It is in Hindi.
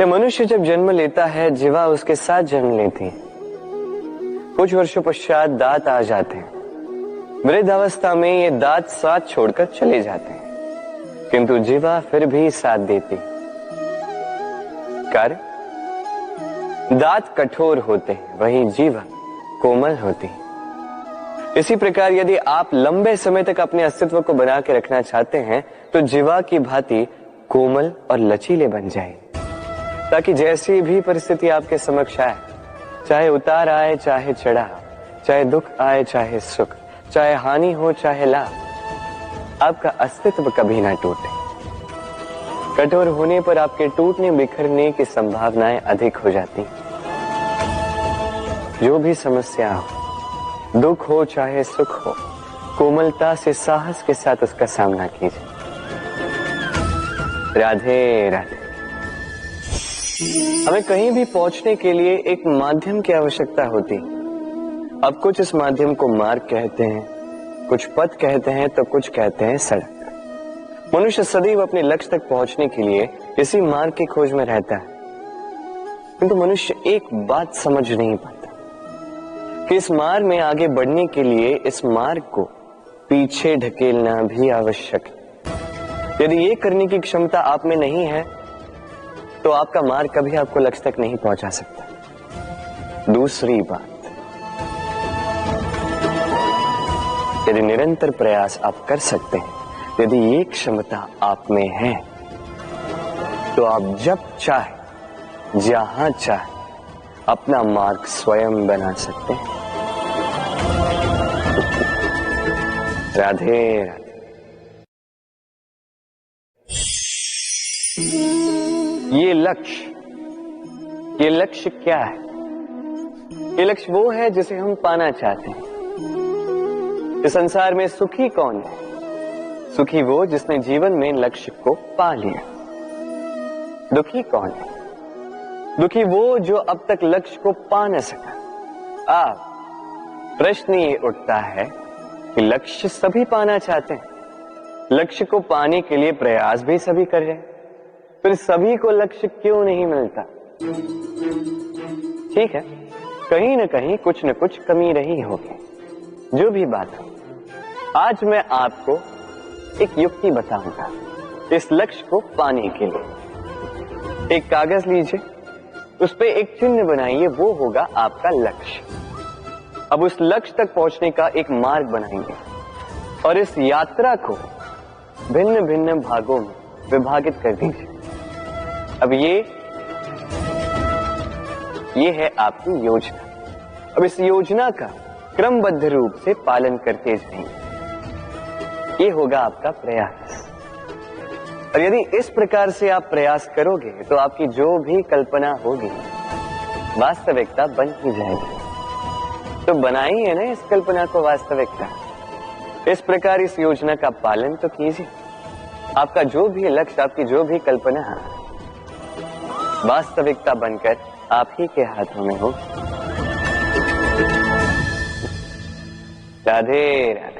ये मनुष्य जब जन्म लेता है, जीवा उसके साथ जन्म लेती है। कुछ वर्षों पश्चात दांत आ जाते हैं। वृद्धावस्था में ये दांत साथ छोड़कर चले जाते हैं, किंतु जीवा फिर भी साथ देती। कार्य, दांत कठोर होते हैं, वहीं जीवा कोमल होती है। इसी प्रकार यदि आप लंबे समय तक अपने अस्तित्व को बना के रखना चाहते हैं तो जीवा की भांति कोमल और लचीले बन जाए, ताकि जैसी भी परिस्थिति आपके समक्ष आए, चाहे उतार आए चाहे चढ़ाव, चाहे दुख आए चाहे सुख, चाहे हानि हो चाहे लाभ, आपका अस्तित्व कभी ना टूटे। कठोर होने पर आपके टूटने बिखरने की संभावनाएं अधिक हो जाती। जो भी समस्या हो, दुख हो चाहे सुख हो, कोमलता से साहस के साथ उसका सामना कीजिए। राधे राधे। हमें कहीं भी पहुंचने के लिए एक माध्यम की आवश्यकता होती। अब कुछ इस माध्यम को मार्ग कहते हैं, कुछ पथ कहते हैं, तो कुछ कहते हैं सड़क। मनुष्य सदैव अपने लक्ष्य तक पहुंचने के लिए इसी मार्ग की खोज में रहता है, किंतु मनुष्य एक बात समझ नहीं पाता कि इस मार्ग में आगे बढ़ने के लिए इस मार्ग को पीछे ढकेलना भी आवश्यक है। यदि ये करने की क्षमता आप में नहीं है तो आपका मार्ग कभी आपको लक्ष्य तक नहीं पहुंचा सकता। दूसरी बात, यदि निरंतर प्रयास आप कर सकते हैं, यदि ये क्षमता आप में है, तो आप जब चाहे जहां चाहे अपना मार्ग स्वयं बना सकते हैं। राधे राधे। ये लक्ष्य क्या है? ये लक्ष्य वो है जिसे हम पाना चाहते हैं। इस संसार में सुखी कौन है? सुखी वो जिसने जीवन में लक्ष्य को पा लिया। दुखी कौन है? दुखी वो जो अब तक लक्ष्य को पा न सका। अब प्रश्न ये उठता है कि लक्ष्य सभी पाना चाहते हैं, लक्ष्य को पाने के लिए प्रयास भी सभी कर रहे हैं, फिर सभी को लक्ष्य क्यों नहीं मिलता? ठीक है, कहीं न कहीं कुछ न कुछ कमी रही होगी। जो भी बात हो, आज मैं आपको एक युक्ति बताऊंगा इस लक्ष्य को पाने के लिए। एक कागज लीजिए, उस पे एक चिन्ह बनाइए, वो होगा आपका लक्ष्य। अब उस लक्ष्य तक पहुंचने का एक मार्ग बनाएंगे और इस यात्रा को भिन्न भिन्न भागों में विभाजित कर दीजिए। अब ये है आपकी योजना। अब इस योजना का क्रमबद्ध रूप से पालन करते जाएंगे। ये होगा आपका प्रयास। और यदि इस प्रकार से आप प्रयास करोगे तो आपकी जो भी कल्पना होगी वास्तविकता बन ही जाएगी। तो बनाइए ना इस कल्पना को वास्तविकता। इस प्रकार इस योजना का पालन तो कीजिए। आपका जो भी लक्ष्य, आपकी जो भी कल्पना वास्तविकता बनकर आप ही के हाथों में हो। राधे राधे।